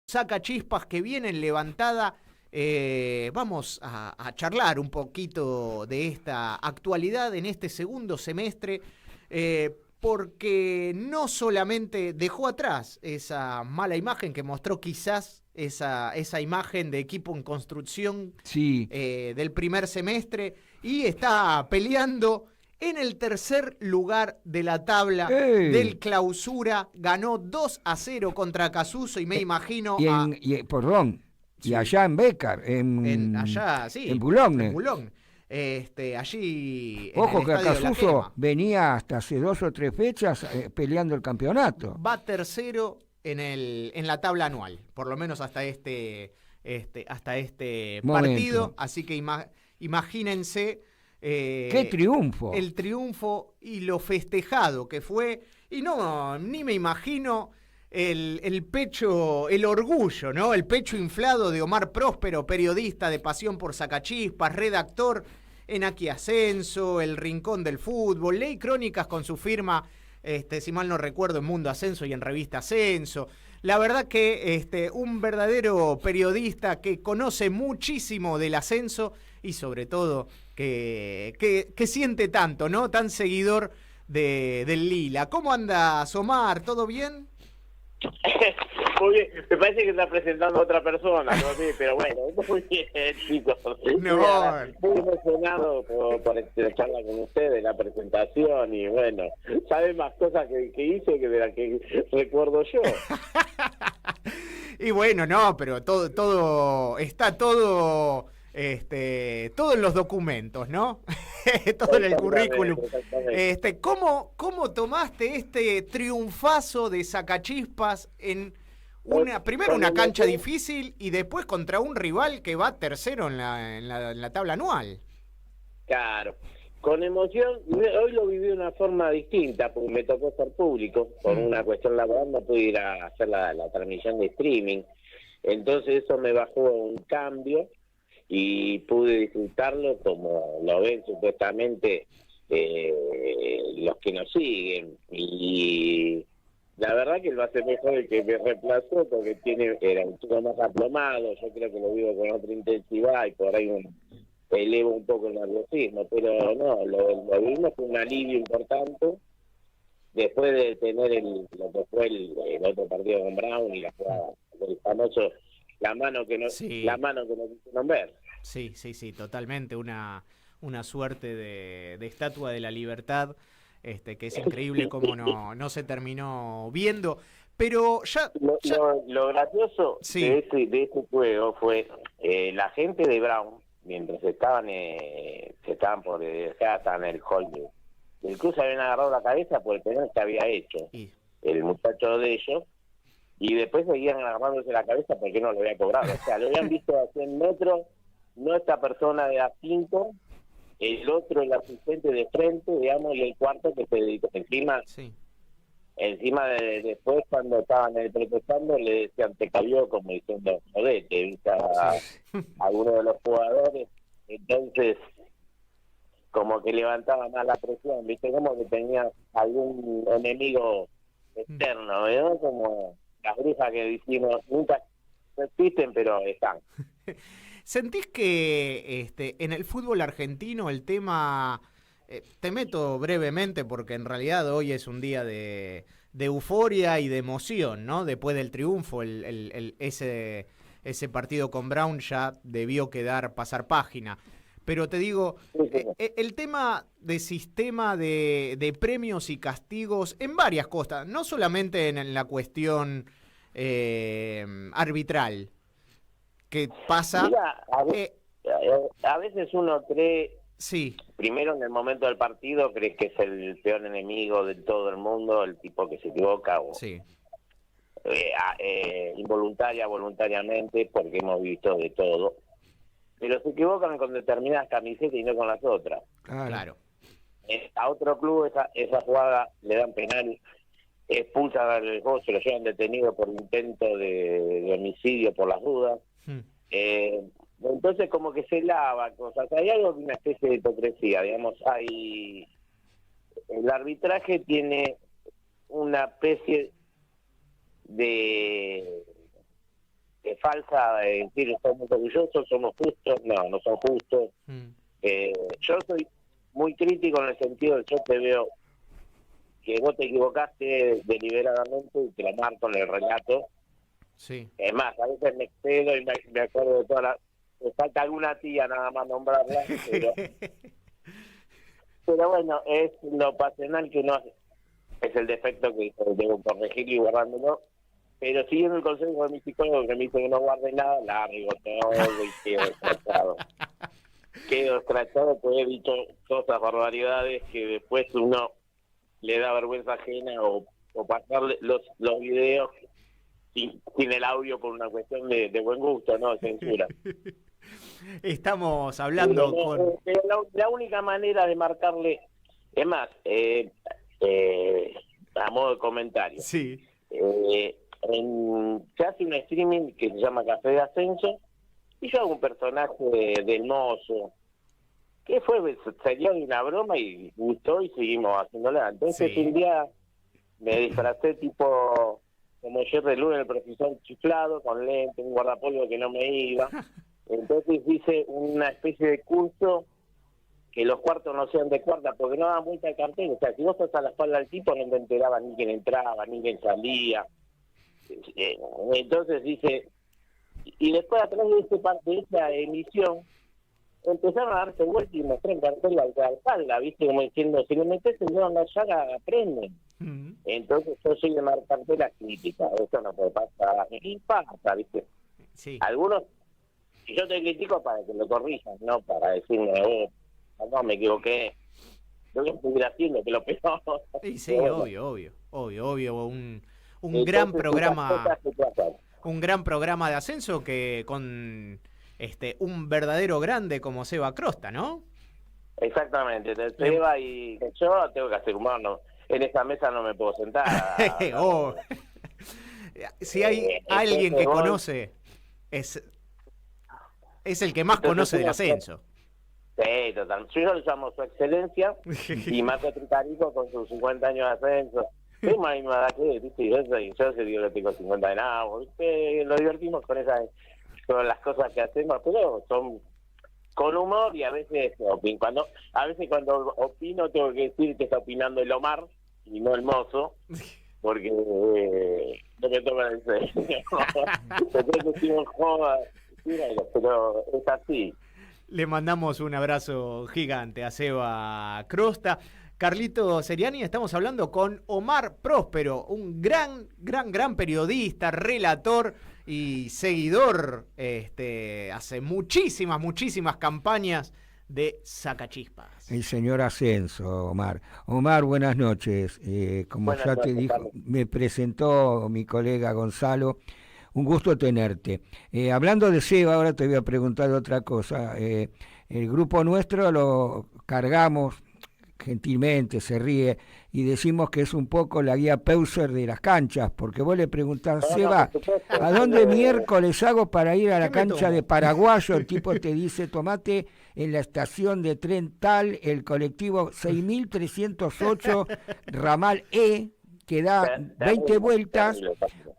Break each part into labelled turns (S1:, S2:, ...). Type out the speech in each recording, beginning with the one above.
S1: saca chispas que vienen levantada. Vamos a charlar un poquito de esta actualidad en este segundo semestre, porque no solamente dejó atrás esa mala imagen que mostró quizás esa imagen de equipo en construcción
S2: Sí.
S1: del primer semestre, y está peleando en el tercer lugar de la tabla del Clausura. Ganó 2-0 contra Casuso y me imagino
S2: Perdón, y
S1: Sí.
S2: allá en Bécar,
S1: Allá, sí,
S2: en
S1: en
S2: Boulogne.
S1: Boulogne. Allí en el
S2: Ojo que
S1: estadio de la
S2: Acasuso
S1: Gema.
S2: venía hasta hace 2 o 3 fechas peleando el campeonato.
S1: Va tercero en la tabla anual, por lo menos hasta este partido.
S2: Momento.
S1: Así que imagínense
S2: ¡Qué triunfo!
S1: el triunfo y lo festejado que fue. Y no, ni me imagino el pecho, el orgullo, ¿no? El pecho inflado de Omar Próspero, periodista de Pasión por Sacachispas, redactor en Aquí Ascenso, El Rincón del Fútbol, Ley Crónicas con su firma, si mal no recuerdo, en Mundo Ascenso y en Revista Ascenso. La verdad que un verdadero periodista que conoce muchísimo del ascenso y sobre todo que siente tanto, ¿no? Tan seguidor del Lila. ¿Cómo andas, Omar? ¿Todo bien?
S3: Muy bien, me parece que está presentando a otra persona, no sé, pero bueno, muy bien, chicos.
S1: No.
S3: Muy emocionado por esta charla con ustedes, la presentación, y bueno, sabe más cosas que hice que de las que recuerdo yo.
S1: Y bueno, no, pero todo está todo en los documentos, ¿no? Todo en el currículum.
S3: Exactamente.
S1: ¿Cómo tomaste este triunfazo de Sacachispas en primero
S3: Con
S1: una cancha
S3: emoción,
S1: difícil y después contra un rival que va tercero en la tabla anual?
S3: claro. Con emoción, hoy lo viví de una forma distinta, porque me tocó ser público, por una cuestión laboral no pude ir a hacer la transmisión de streaming, entonces eso me bajó un cambio y pude disfrutarlo como lo ven supuestamente los que nos siguen, y la verdad que lo hace mejor el que me reemplazó, porque era un chico más aplomado, yo creo que lo vivo con otra intensidad y por ahí elevo un poco el nerviosismo, pero no, lo vimos con un alivio importante después de tener lo que fue el otro partido con Brown y la jugada del famoso
S1: Sí.
S3: la mano que nos hicieron ver.
S1: Sí, totalmente. Una suerte de estatua de la libertad, que es increíble cómo no se terminó viendo. Pero ya,
S3: Lo gracioso
S1: sí,
S3: de ese juego fue la gente de Brown, mientras se estaban por dejar, estaban en el hall del club, se habían agarrado la cabeza por el penal que había hecho
S1: y,
S3: el muchacho de ellos, y después seguían agarrándose la cabeza porque no lo había cobrado. O sea, lo habían visto a 100 metros, no esta persona de a 5, el otro, el asistente de frente, digamos, y el cuarto que se dedicó
S1: sí.
S3: encima después cuando estaban protestando le decían te cayó, como diciendo jodete, viste
S1: Sí.
S3: a uno de los jugadores, entonces como que levantaba más la presión, viste, como que tenía algún enemigo externo, ¿no? Como las brujas que decimos nunca existen, pero están.
S1: ¿Sentís que en el fútbol argentino el tema, te meto brevemente porque en realidad hoy es un día de euforia y de emoción, ¿no? Después del triunfo, ese partido con Brown ya debió pasar página. Pero te digo,
S3: Sí, sí,
S1: el tema de sistema de premios y castigos en varias cosas, no solamente en la cuestión arbitral, que pasa.
S3: mira,
S1: Eh,
S3: a veces uno cree,
S1: sí,
S3: primero en el momento del partido, crees que es el peor enemigo de todo el mundo, el tipo que se equivoca o
S1: sí,
S3: involuntaria, voluntariamente, porque hemos visto de todo. Pero se equivocan con determinadas camisetas y no con las otras.
S2: Claro.
S1: claro.
S3: A otro club esa jugada le dan penal, expulsan al juego, se lo llevan detenido por intento de homicidio por las dudas.
S1: Hmm.
S3: Entonces como que se lava cosas. Hay algo de una especie de hipocresía, digamos, el arbitraje tiene una especie de falsa de decir somos orgullosos, somos justos. No son justos. Yo soy muy crítico en el sentido de que yo te veo que vos te equivocaste deliberadamente y te lo marco en el relato.
S1: Sí.
S3: Es más, a veces me excedo y me acuerdo de todas las... Me falta alguna tía nada más nombrarla, pero bueno, es lo pasional que uno hace. Es el defecto que debo corregir y guardándolo. Pero siguiendo el consejo de mi psicólogo que me dice que no guarde nada, largo todo y quedo escrachado. Quedo escrachado porque he dicho cosas, barbaridades que después uno le da vergüenza ajena o pasarle los videos sin el audio por una cuestión de buen gusto, no de censura.
S1: Estamos hablando
S3: pero la única manera de marcarle, es más, a modo de comentario,
S1: sí.
S3: Se hace un streaming que se llama Café de Ascenso y yo hago un personaje del mozo que salió de una broma y gustó y seguimos haciéndola. Entonces un día me disfracé tipo como Jerry Luna, el profesor chiflado, con lente, un guardapolvo que no me iba. Entonces hice una especie de curso que los cuartos no sean de cuarta, porque no daba vuelta el cartel. O sea, si vos estás a la espalda del tipo, no te enteraba ni quién entraba, ni quién salía. Entonces dice, y después a través de esa emisión, empezaron a darse vueltas y mostré el cartel al espalda, ¿viste? Como diciendo, si le metes el dedo en la llaga, aprenden. Entonces yo soy de marcarte la crítica, eso no puede pasar. Y pasa, ¿viste?
S1: Sí.
S3: Algunos, si yo te critico para que lo corrijas, no para decirme, no, me equivoqué. Yo voy a seguir haciendo, que lo peor.
S1: Sí, obvio. Un gran programa. Un gran programa de ascenso que con un verdadero grande como Seba Crosta, ¿no?
S3: Exactamente, Seba y yo tengo que hacer humano. En esa mesa no me puedo sentar.
S1: Si hay alguien que conoce, es el que más conoce del ascenso.
S3: Sí, total. Yo lo llamo su excelencia y Marco Tricarico con sus 50 años de ascenso. Es más misma edad que, ¿viste? Yo se digo que tengo 50 de nada, ¿viste? Lo divertimos con las cosas que hacemos, pero son con humor y a veces cuando opino tengo que decir que está opinando el Omar y no el mozo, porque no me toca decir. Entonces decimos joda, pero es así.
S1: Le mandamos un abrazo gigante a Seba Crosta. Carlito Seriani, estamos hablando con Omar Próspero, un gran periodista, relator y seguidor, hace muchísimas campañas de Sacachispas.
S2: El señor Ascenso, Omar. Omar, buenas noches. Como
S3: buenas
S2: ya
S3: noches,
S2: te dijo,
S3: Carlos.
S2: me presentó mi colega Gonzalo. Un gusto tenerte. Hablando de Seba, ahora te voy a preguntar otra cosa. El grupo nuestro lo cargamos gentilmente, se ríe, y decimos que es un poco la guía Peuser de las canchas, porque vos le preguntás, Seba, ¿a dónde miércoles hago para ir a la cancha de Paraguayo? El tipo te dice, tomate en la estación de tren tal, el colectivo 6308, ramal E, que da 20 vueltas,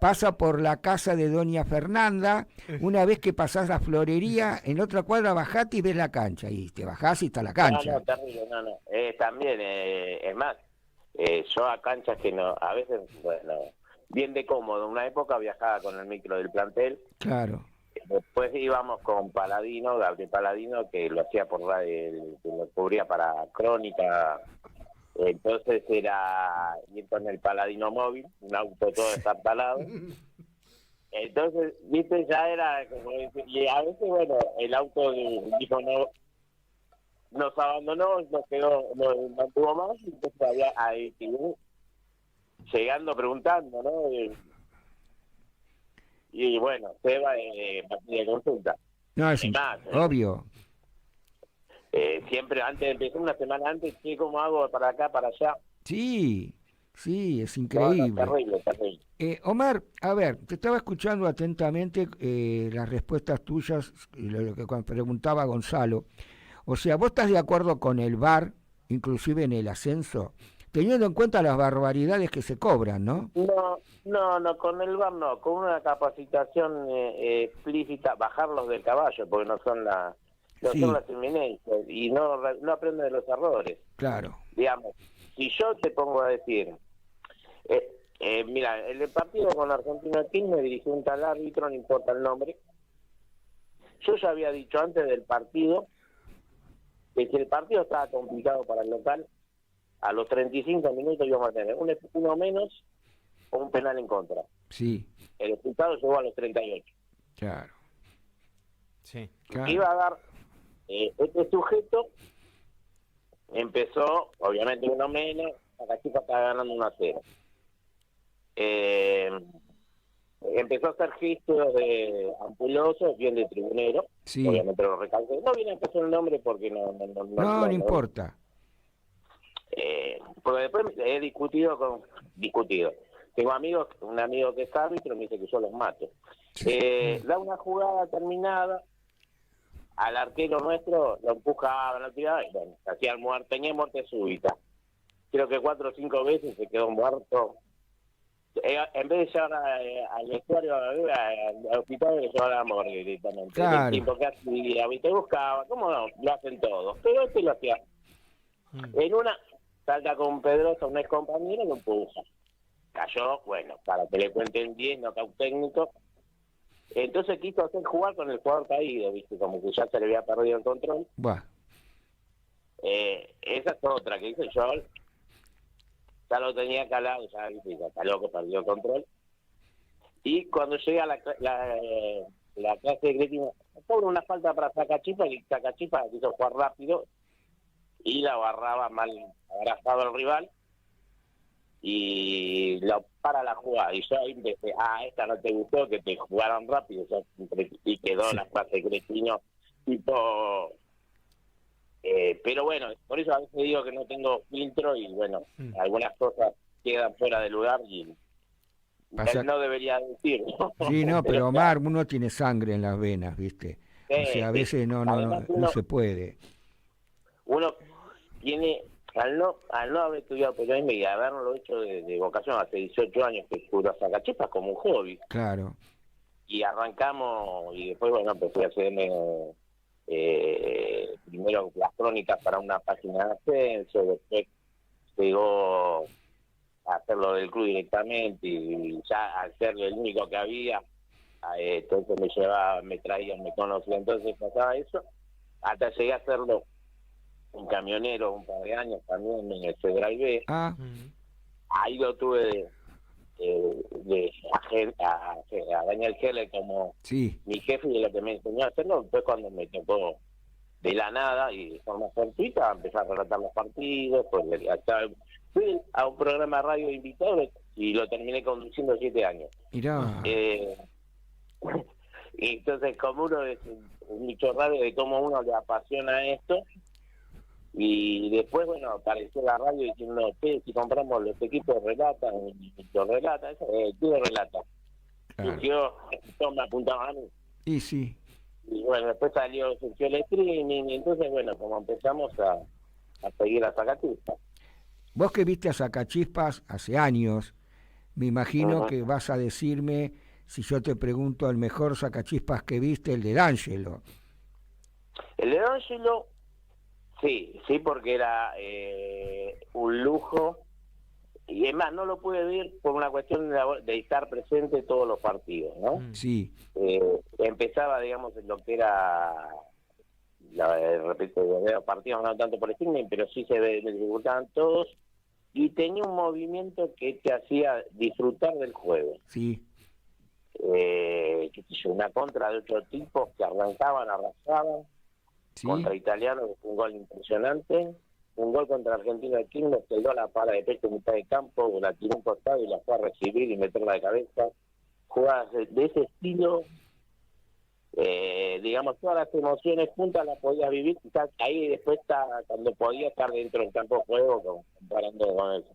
S2: pasa por la casa de Doña Fernanda, una vez que pasás la florería, en otra cuadra bajate y ves la cancha, y te bajás y está la cancha.
S3: No, terrible, no. También, es más, yo a canchas que no, a veces, bueno, bien de cómodo, una época viajaba con el micro del plantel.
S2: Claro.
S3: Después íbamos con Paladino, Gabriel Paladino, que lo hacía que lo cubría para Crónica. Entonces era ir con el Paladino móvil, un auto todo destartalado. Entonces, viste, ya era como, y a veces, bueno, el auto dijo nos abandonó, nos mantuvo más, y entonces había ahí llegando preguntando, ¿no? Y bueno, Seba de consulta.
S2: No, es
S3: más,
S2: obvio.
S3: Siempre antes de empezar, una semana antes, ¿qué cómo hago para acá, para allá?
S2: Sí, es increíble.
S3: No, terrible.
S2: Omar, a ver, te estaba escuchando atentamente las respuestas tuyas, lo que preguntaba Gonzalo. O sea, ¿vos estás de acuerdo con el VAR, inclusive en el ascenso? teniendo en cuenta las barbaridades que se cobran, ¿no?
S3: No, con el VAR no, con una capacitación explícita, bajarlos del caballo, porque no son
S2: Sí,
S3: son las eminencias, y no aprenden de los errores.
S2: claro.
S3: Digamos, si yo te pongo a decir, mira, el partido con Argentina aquí me dirigió un tal árbitro, no importa el nombre. Yo ya había dicho antes del partido que si el partido estaba complicado para el local, a los 35 minutos íbamos a tener uno menos o un penal en contra.
S2: Sí,
S3: El resultado llegó a los 38.
S2: claro.
S1: Sí.
S2: Claro.
S3: Iba a dar, este sujeto empezó, obviamente uno menos, Sacachispas estaba ganando 1-0. Empezó a hacer gestos de ampuloso, bien de tribunero,
S2: Sí.
S3: obviamente lo recalqué. No viene a empezar el nombre porque
S2: No importa.
S3: Porque después he discutido. Tengo amigos, un amigo que es árbitro me dice que yo los mato. Da una jugada terminada, al arquero nuestro lo empujaba, lo tiraba, y bueno, hacía tenía muerte súbita. Creo que 4 o 5 veces se quedó muerto. En vez de llevar al vestuario, al hospital, le llevaba a la morgue directamente.
S2: Claro.
S3: El tipo que hacía, te buscaba, ¿cómo no? Lo hacen todos. Pero este lo hacía. En una, salta con Pedrosa, un ex compañero, lo empuja. Cayó, bueno, para que le cuenten bien, nocaut técnico. Entonces quiso hacer jugar con el jugador caído, ¿viste? Como que ya se le había perdido el control.
S2: Buah.
S3: Esa es otra que hice yo. Ya lo tenía calado, ya está loco, perdió el control. Y cuando llega la clase de Gretina, cobra una falta para Sacachispas, y Sacachispas quiso jugar rápido y la agarraba mal abrazado al rival y lo para la jugada. Y yo ahí empecé, esta no te gustó, que te jugaron rápido, y quedó la clase de Gretino tipo... pero bueno, por eso a veces digo que no tengo filtro y bueno, algunas cosas quedan fuera de lugar y no debería decirlo.
S2: Sí, no, pero Omar, uno tiene sangre en las venas, ¿viste? O sea, a veces no se puede.
S3: Uno tiene, al no haber estudiado periodismo y haberlo hecho de vocación hace 18 años que juro a Sacachispas como un hobby.
S2: Claro.
S3: Y arrancamos y después, bueno, empecé a hacerme... primero las crónicas para una página de ascenso, después llegó a hacerlo del club directamente y ya al ser el único que había, entonces me traían, me conocían, entonces pasaba eso, hasta llegué a hacerlo un camionero un par de años también en el Federal B. Ahí lo tuve a Daniel Keller como mi jefe y lo que me enseñó a hacerlo fue cuando me tocó de la nada y de forma fortuita empezar a relatar los partidos. Pues fui a un programa de radio invitado y lo terminé conduciendo 7 años.
S2: Mirá.
S3: Y entonces como uno es un bicho raro de cómo uno le apasiona esto. Y después, bueno, apareció la radio diciendo, si compramos los equipos relatan, los relata, tú relata.
S2: Claro.
S3: Y yo me apuntaba a mí.
S2: Y sí.
S3: Y bueno, después surgió el streaming, y entonces, bueno, como empezamos a seguir a Sacachispas.
S2: Vos que viste a Sacachispas hace años, me imagino que vas a decirme, si yo te pregunto, el mejor Sacachispas que viste, el de D'Angelo.
S3: El de D'Angelo... Sí, porque era un lujo, y es más, no lo pude ver por una cuestión de estar presente todos los partidos, ¿no?
S2: Sí.
S3: Empezaba, digamos, en lo que era, repito, los partidos no tanto por streaming, pero sí se disputaban todos, y tenía un movimiento que te hacía disfrutar del juego.
S2: Sí.
S3: Una contra de 8 tipos que arrancaban, arrasaban.
S2: Sí.
S3: Contra Italiano, un gol impresionante. Un gol contra Argentina de Quilmes, que dio la para de pecho en mitad de campo, la tiró un costado y la fue a recibir y meterla de cabeza. Jugadas de ese estilo, digamos, todas las emociones juntas las podías vivir. Quizás ahí después cuando podía estar dentro del campo de juego, comparando con eso.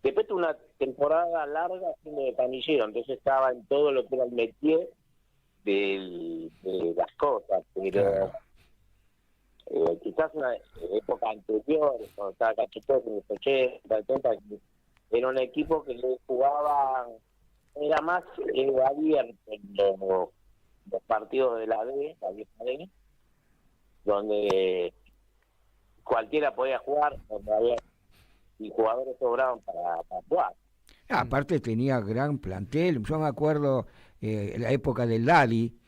S3: Después tuve una temporada larga haciendo de camillero, entonces estaba en todo lo que era el métier de las cosas, pero...
S2: Claro.
S3: quizás una época anterior, cuando estaba Cachipó en los 80, 70, era un equipo que le jugaba, era más abierto en los partidos de la D, la vieja D, donde cualquiera podía jugar, donde había y jugadores sobraban para jugar.
S2: Aparte tenía gran plantel, yo me acuerdo la época del Lali,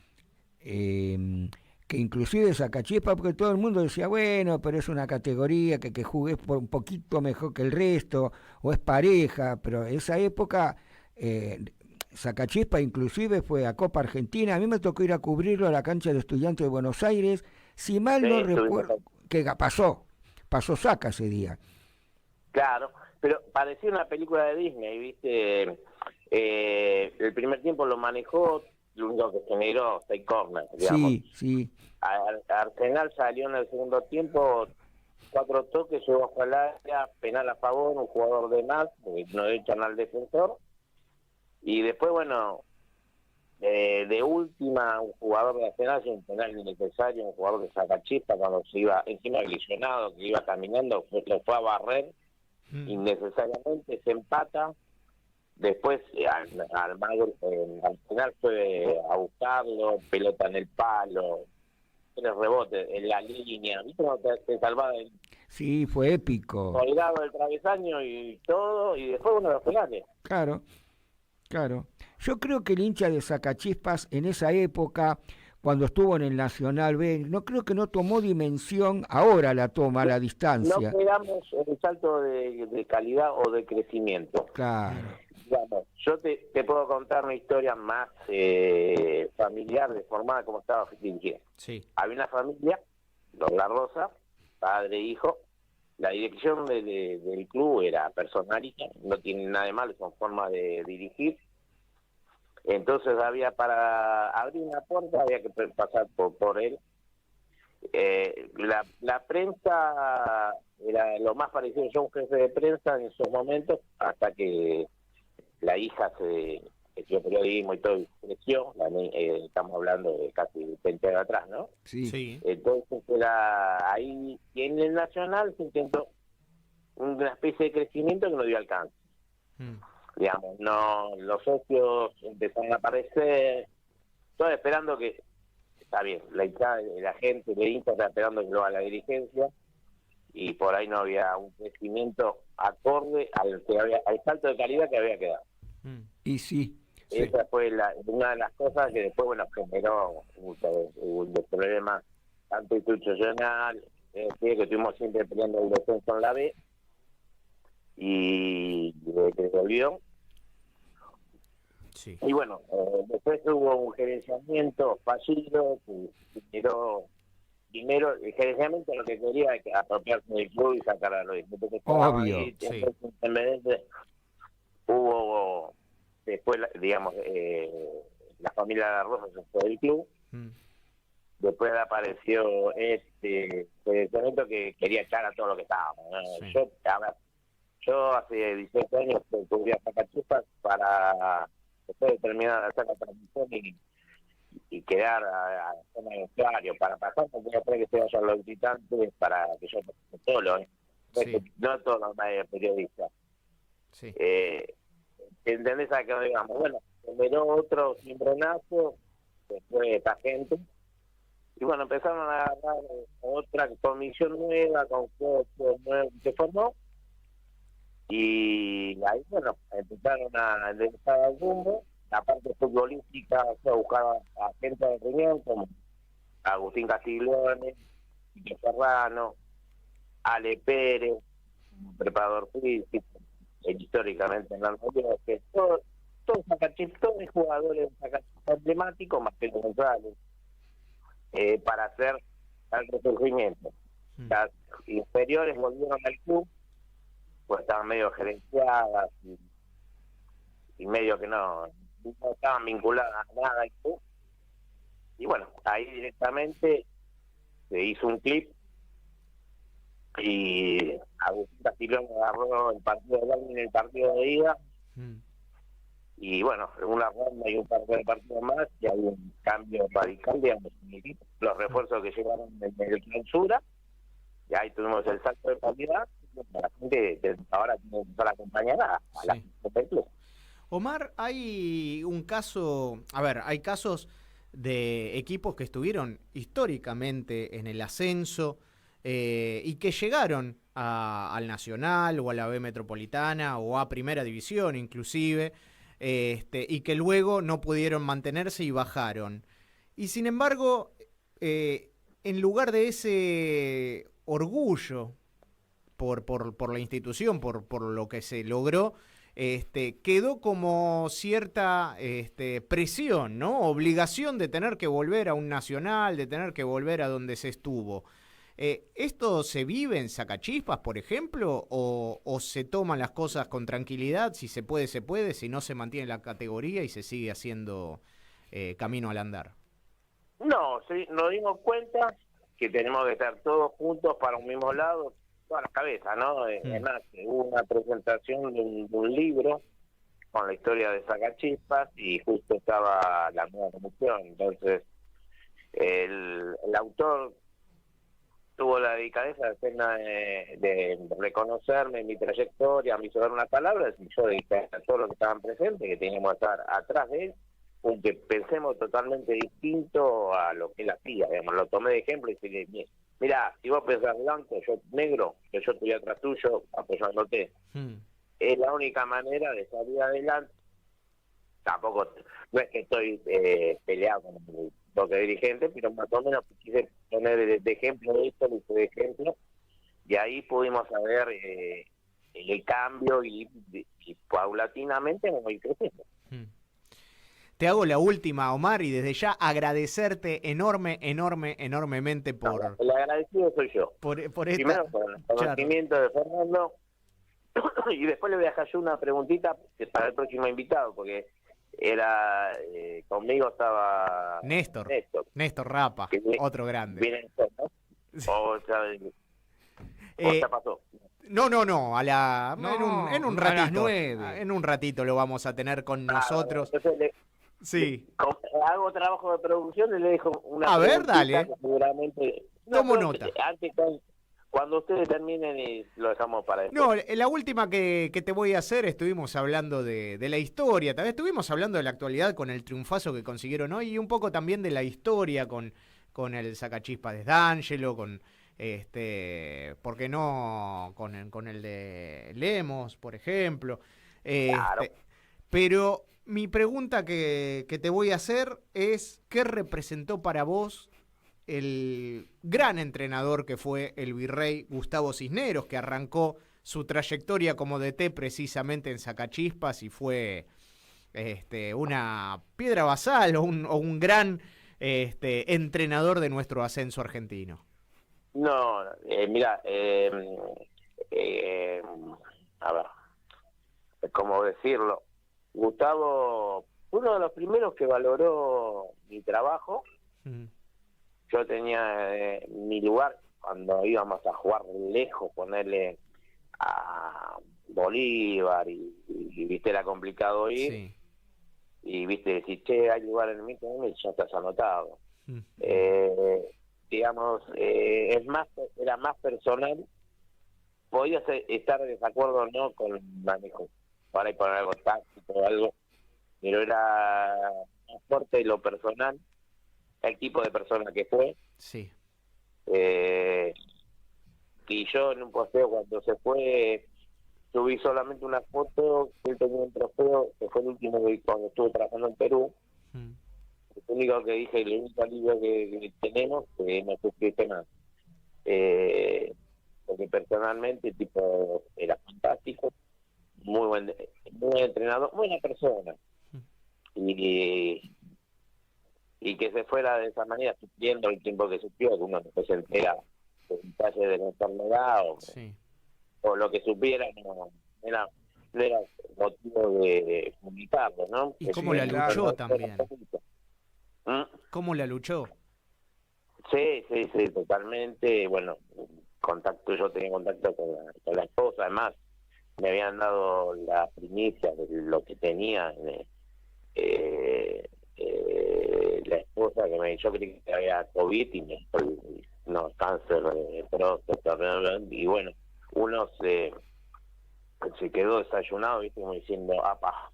S2: que inclusive Sacachispa, porque todo el mundo decía, bueno, pero es una categoría que jugué por un poquito mejor que el resto, o es pareja, pero esa época Sacachispa inclusive fue a Copa Argentina, a mí me tocó ir a cubrirlo a la cancha de Estudiantes de Buenos Aires, si mal no recuerdo, que pasó Saca ese día.
S3: Claro, pero parecía una película de Disney, ¿viste? El primer tiempo lo manejó, lo único que generó 6 corners, digamos.
S2: Sí.
S3: Arsenal salió en el segundo tiempo, 4 toques, llegó hasta el área, penal a favor, un jugador de más, porque no echan al defensor. Y después, bueno, de última, un jugador de Arsenal, un penal innecesario, un jugador de Sacachispa, cuando se iba encima lesionado, que iba caminando, lo fue a barrer innecesariamente, se empata. Después Almagro al final fue a buscarlo, pelota en el palo, el rebote en la línea, ¿viste cómo te salvaba el
S2: Sí, fue épico.
S3: colgado del travesaño y todo, y después uno de los penales?
S2: Claro. Yo creo que el hincha de Sacachispas en esa época, cuando estuvo en el Nacional B, no creo que no tomó dimensión, ahora la toma a la distancia.
S3: No pegamos el salto de calidad o de crecimiento.
S2: Claro.
S3: Digamos, yo te puedo contar una historia más familiar, de formada como estaba dirigida.
S1: Sí.
S3: Había una familia, Los La Rosa, padre e hijo. La dirección del club era personalista, no tiene nada de malo, son formas de dirigir. Entonces había, para abrir una puerta había que pasar por él. La prensa era lo más parecido a un jefe de prensa en esos momentos, hasta que la hija se estudió periodismo y todo, creció. Estamos hablando de casi 20 años atrás, ¿no?
S2: Sí.
S3: Entonces era ahí, y en el Nacional se intentó una especie de crecimiento que no dio alcance. Digamos, no, los socios empezaron a aparecer, todos esperando que, está bien, la gente de Inter estaba esperando que lo haga la dirigencia, y por ahí no había un crecimiento acorde al salto de calidad que había que dar.
S2: Y sí.
S3: Esa fue una de las cosas que después, bueno, generó un problema tanto institucional, que estuvimos siempre peleando el descenso en la B, y que volvió.
S1: Sí.
S3: Y bueno, después hubo un gerenciamiento fallido que generó, primero, el gerenciamiento lo que quería es apropiarse del club y sacar a los distintos que estaban
S2: Obvio,
S3: ahí.
S1: sí.
S3: Entonces, en vez de hubo, después, digamos, la familia de la Rosa se fue del club. Después apareció este gerenciamiento que quería echar a todo lo que estábamos, ¿no?
S1: Sí.
S3: Yo hace 18 años cubría Sacachispas para después de terminar de hacer la transmisión y quedar a la zona de usuario para pasar, porque no creo que se vayan los visitantes para que yo solo,
S1: Sí.
S3: no todos los periodistas.
S1: Sí.
S3: ¿Entendés a qué nos digamos? Bueno, generó otro cimbronazo, después esta gente, y bueno, empezaron a agarrar otra comisión nueva, con socios nuevos que se formó, y ahí, bueno, empezaron a enderezar al rumbo. La parte futbolística se buscaba a gente de reunión como Agustín Castiglione, Quique Serrano, Ale Pérez, un preparador físico, históricamente en la Argentina, que todos jugadores emblemáticos, Marcelo González, para hacer el resurgimiento. Las inferiores volvieron al club, pues estaban medio gerenciadas y medio que no estaban vinculadas a nada al club. Y bueno, ahí directamente se hizo un clip y Agustín Castiglione agarró el partido de Berlín y el partido de ida, y bueno, una ronda y un par de partidos más, y hay un cambio radical, digamos, los refuerzos que llegaron en el clausura, y ahí tuvimos el salto de calidad. La gente ahora tiene que empezar a acompañar a la
S1: Sí.
S3: del club.
S1: Omar, hay un caso, a ver, hay casos de equipos que estuvieron históricamente en el ascenso y que llegaron al Nacional o a la B Metropolitana o a Primera División inclusive, y que luego no pudieron mantenerse y bajaron. Y sin embargo, en lugar de ese orgullo por la institución, por lo que se logró, quedó como cierta presión, ¿no? Obligación de tener que volver a un Nacional, de tener que volver a donde se estuvo. ¿Esto se vive en Sacachispas, por ejemplo, o se toman las cosas con tranquilidad? Si se puede, se puede, si no se mantiene la categoría y se sigue haciendo camino al andar.
S3: No, sí, nos dimos cuenta que tenemos que estar todos juntos para un mismo lado, todas las cabezas, ¿no? Además, hubo una presentación de un libro con la historia de Sacachispas y justo estaba la nueva comisión. Entonces, el autor tuvo la delicadeza de reconocerme mi trayectoria, me hizo dar unas palabras y yo dije a todos los que estaban presentes que teníamos que estar atrás de él, aunque pensemos totalmente distinto a lo que él hacía, digamos. Lo tomé de ejemplo y dije, mira, si vos pensás blanco, yo negro, que yo estoy atrás tuyo apoyándote. Es la única manera de salir adelante. Tampoco, no es que estoy peleado con el bloque dirigente, pero más o menos quise poner de ejemplo esto, lo hice de ejemplo, y ahí pudimos saber el cambio y paulatinamente vamos a ir creciendo.
S1: Te hago la última, Omar, y desde ya agradecerte enormemente por...
S3: El agradecido soy yo.
S1: Por esta...
S3: Primero por el conocimiento de Fernando, y después le voy a dejar yo una preguntita para el próximo invitado, porque era conmigo estaba
S1: Néstor Rapa, otro grande.
S3: Viene Néstor, ¿no?
S1: Sí.
S3: O ya pasó.
S1: No, en un ratito.
S2: A las 9.
S1: En un ratito lo vamos a tener con nosotros.
S3: Entonces
S1: sí.
S3: Hago trabajo de producción y le dejo una
S1: a ver, dale.
S3: Seguramente.
S1: Tomo nota.
S3: Antes, cuando ustedes terminen y lo dejamos para después.
S1: No, la última que te voy a hacer, estuvimos hablando de la historia, también estuvimos hablando de la actualidad con el triunfazo que consiguieron hoy y un poco también de la historia con el Sacachispas de D'Angelo, con ¿por qué no? Con el de Lemos, por ejemplo.
S3: Claro.
S1: Pero mi pregunta que te voy a hacer es, ¿qué representó para vos el gran entrenador que fue el virrey Gustavo Cisneros, que arrancó su trayectoria como DT precisamente en Sacachispas y fue una piedra basal o un gran entrenador de nuestro ascenso argentino?
S3: No, mira, a ver, ¿cómo decirlo? Gustavo, uno de los primeros que valoró mi trabajo. Yo tenía mi lugar cuando íbamos a jugar lejos, ponerle a Bolívar y viste, era complicado ir.
S1: Sí.
S3: Y viste, decir, che, hay lugar en el micro, y ya estás anotado. Digamos, era más personal. Podías estar de desacuerdo o no con el manejo, para ir poner algo táctico o algo, pero era más fuerte lo personal, el tipo de persona que fue.
S1: Sí.
S3: Y yo en un posteo cuando se fue subí solamente una foto, él tenía un trofeo que fue el último que cuando estuve trabajando en Perú. El único que dije, el único alivio que tenemos, que no sufriste más. Porque personalmente el tipo era fantástico, muy buen entrenador, buena persona. Y que se fuera de esa manera, sufriendo el tiempo que sufrió, que uno no se entera de detalles de la enfermedad o lo que supiera, no era motivo de publicarlo, ¿no?
S1: Y cómo la luchó también. ¿Cómo la luchó?
S3: Sí, totalmente. Bueno, yo tenía contacto con la esposa, además me habían dado la primicia de lo que tenía la esposa, que yo creí que había COVID y no no, cáncer de próstata, y bueno, uno se quedó desayunado, viste, como diciendo, apa,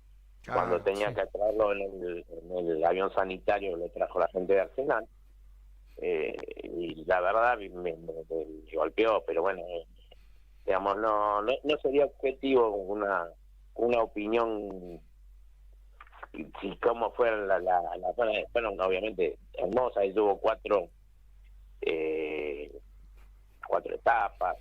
S3: cuando tenía que traerlo en el avión sanitario, lo trajo la gente de Arsenal, y la verdad me golpeó, pero bueno, digamos, no sería objetivo una opinión, si cómo fue la bueno, obviamente hermosa, y tuvo cuatro etapas.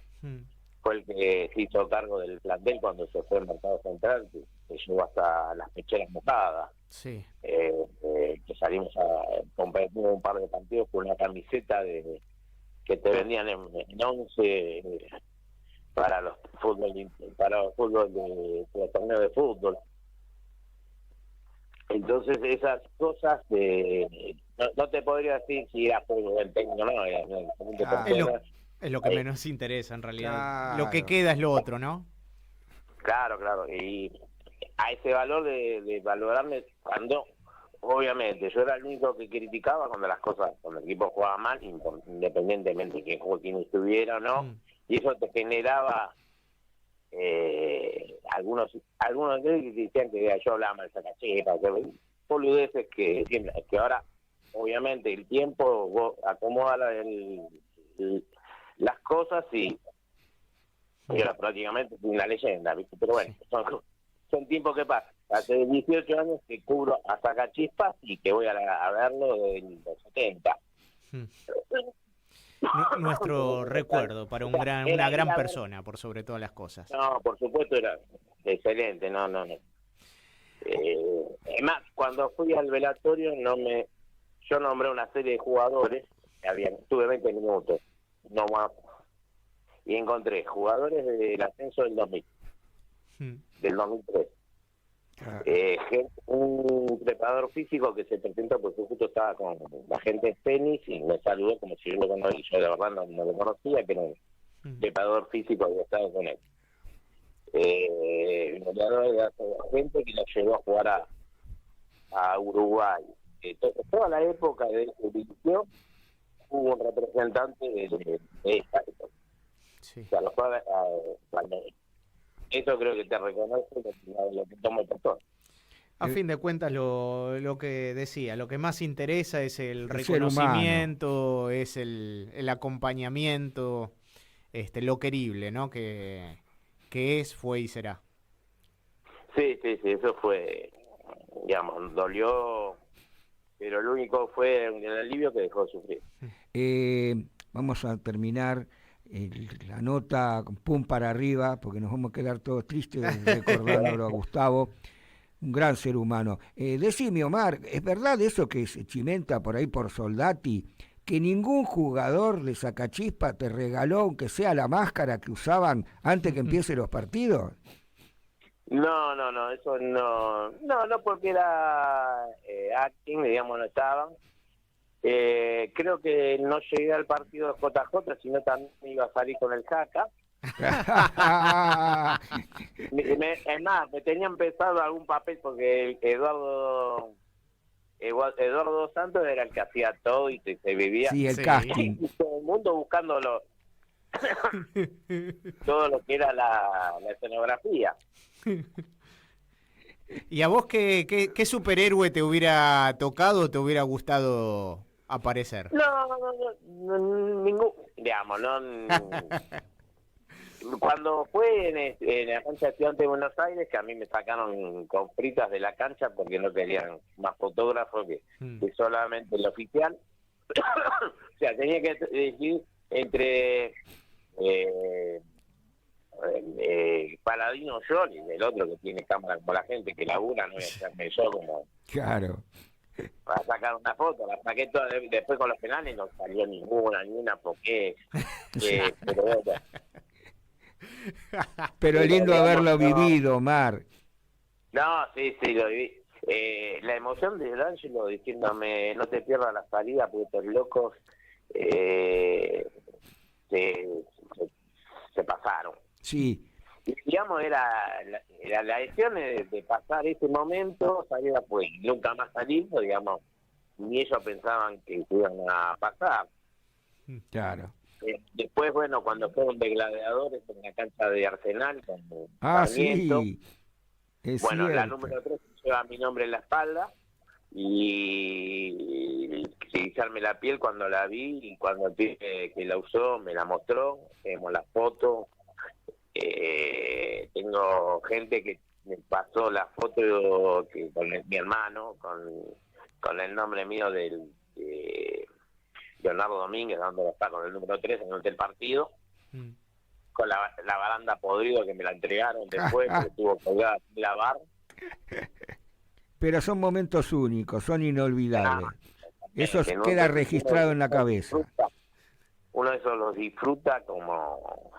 S3: Fue el que se hizo cargo del plantel cuando se fue al mercado central, que llegó hasta las pecheras mojadas.
S1: Sí.
S3: Que salimos a competir un par de partidos con una camiseta que te vendían en 11 para los fútbol de los torneos de fútbol. Entonces esas cosas no te podría decir si era fútbol del técnico, no,
S1: es lo que menos interesa en realidad.
S2: Claro.
S1: Lo que queda es lo otro, ¿no?
S3: Claro, y a ese valor de valorarme cuando, obviamente, yo era el único que criticaba cuando el equipo jugaba mal, independientemente de quién estuviera o no, y eso te generaba algunos que decían que yo hablaba mal Sacachispas, boludeces que ahora, obviamente, el tiempo acomoda las cosas y ahora prácticamente es una leyenda, ¿viste? Pero bueno, son tiempos que pasan. Hace 18 años que cubro a Sacachispas y que voy a verlo en los 70.
S1: Nuestro recuerdo para una gran persona, por sobre todas las cosas.
S3: No, por supuesto era excelente, no. Es más, cuando fui al velatorio yo nombré una serie de jugadores, tuve 20 minutos, no más, y encontré jugadores del ascenso del 2000, del 2003. Un preparador físico que se presentó porque justo estaba con la gente de tenis y me saludó como si yo lo conocía. Yo de verdad no lo conocía, pero un preparador físico había estado con él. Gente que lo llevó a jugar a Uruguay. Toda la época de su división hubo un representante de esta época.
S1: Sí.
S3: O sea, eso creo que te reconoce lo que toma el pastor.
S1: A fin de cuentas, lo que decía, lo que más interesa es el
S2: ser
S1: reconocimiento, es el acompañamiento, lo querible, ¿no? Que fue y será.
S3: Sí, eso fue, digamos, dolió, pero lo único fue un alivio que dejó de sufrir.
S2: Vamos a terminar la nota con pum para arriba, porque nos vamos a quedar todos tristes recordándolo a Gustavo, un gran ser humano. Decime, Omar, ¿es verdad eso que se chimenta por ahí por Soldati, que ningún jugador de Sacachispa te regaló, aunque sea la máscara que usaban antes que empiecen los partidos?
S3: No, eso no, porque era acting, digamos, no estaban. Creo que no llegué al partido de JJ, sino también iba a salir con el Jaca. Es más, me tenían pensado algún papel porque Eduardo Santos era el que hacía todo y se vivía.
S2: Sí, el casting.
S3: Y todo el mundo buscándolo. Todo lo que era la escenografía.
S1: ¿Y a vos qué superhéroe te hubiera tocado o te hubiera gustado aparecer?
S3: No, ningún, digamos, no. Cuando fue en la cancha de Estudiantes de Buenos Aires, que a mí me sacaron con fritas de la cancha porque no querían más fotógrafos que solamente el oficial. O sea, tenía que decidir entre Paladino yo y el otro que tiene cámara como la gente que labura, no voy a hacerme yo como
S2: claro,
S3: para sacar una foto. La saqué toda, después con los penales no salió ni una porque pero bueno.
S2: pero lindo haberlo vivido, Omar.
S3: No, sí, lo viví. La emoción de D'Angelo diciéndome no te pierdas la salida porque estos locos se pasaron.
S2: Sí.
S3: Y, digamos, era la decisión de pasar ese momento, salir pues nunca más salir, digamos, ni ellos pensaban que iban a pasar.
S2: Claro.
S3: Después, bueno, cuando fueron de gladiadores en la cancha de Arsenal con
S2: Ah,
S3: Sarmiento,
S2: sí. Es
S3: bueno, la
S2: cierto.
S3: número 3 lleva mi nombre en la espalda y erizarme la piel cuando la vi y cuando el pibe que la usó me la mostró, tenemos la foto. Tengo gente que me pasó la foto que con mi hermano, con el nombre mío de Leonardo Domínguez, dándolo está con el número 3 en el partido, con la baranda podrida que me la entregaron después, que estuvo colgada sin lavar.
S2: Pero son momentos únicos, son inolvidables. Eso
S3: Que
S2: queda registrado en la cabeza.
S3: Uno de esos los disfruta como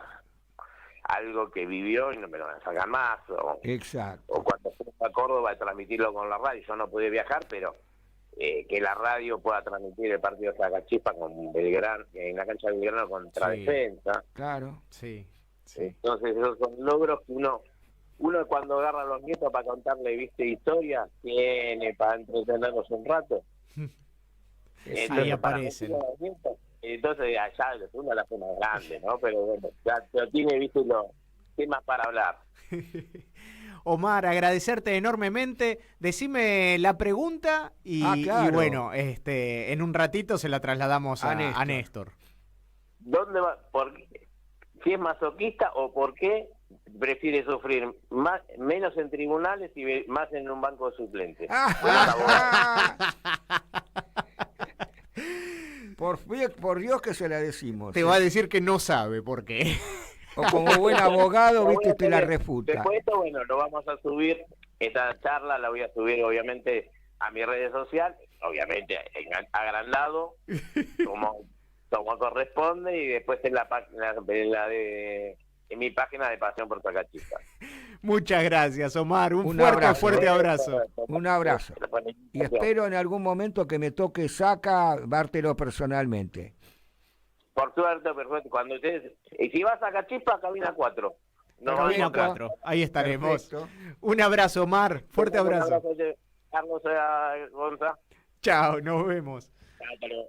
S3: algo que vivió y no me lo van a sacar más.
S2: Exacto.
S3: O cuando fuimos a Córdoba a transmitirlo con la radio, yo no pude viajar, pero que la radio pueda transmitir el partido de Sacachispa con Belgrano, en la cancha de Belgrano contra
S1: Sí.
S3: Defensa.
S2: Claro.
S1: Sí.
S3: Entonces esos son logros que uno cuando agarra a los nietos para contarle, viste, historia, tiene para entretenerlos un rato.
S1: Ahí aparecen.
S3: Entonces allá uno la hace más grande, ¿no? Pero bueno, ya tiene, viste, los temas para hablar.
S1: Omar, agradecerte enormemente. Decime la pregunta
S2: claro.
S1: y bueno, en un ratito se la trasladamos a Néstor.
S3: ¿Dónde va? ¿Si es masoquista o por qué prefiere sufrir menos en tribunales y más en un banco de suplentes?
S2: Por Dios que se la decimos.
S1: Te va a decir que no sabe por qué.
S2: O como buen abogado, viste, te la refuta.
S3: Después de esto, bueno, lo vamos a subir, esta charla la voy a subir obviamente a mis redes sociales, obviamente agrandado, como corresponde, y después en la página en mi página de Pasión por Sacachispa.
S1: Muchas gracias, Omar. Un fuerte abrazo.
S2: Un abrazo. Y espero en algún momento que me toque Saca dártelo personalmente.
S3: Por suerte, perfecto. Cuando ustedes, y si vas a Sacachispa, cabina 4.
S1: Cabina 4. Ahí estaremos.
S2: Perfecto.
S1: Un abrazo, Omar. Fuerte abrazo.
S3: Carlos Gonza.
S1: Chao, nos vemos.
S3: Hasta luego.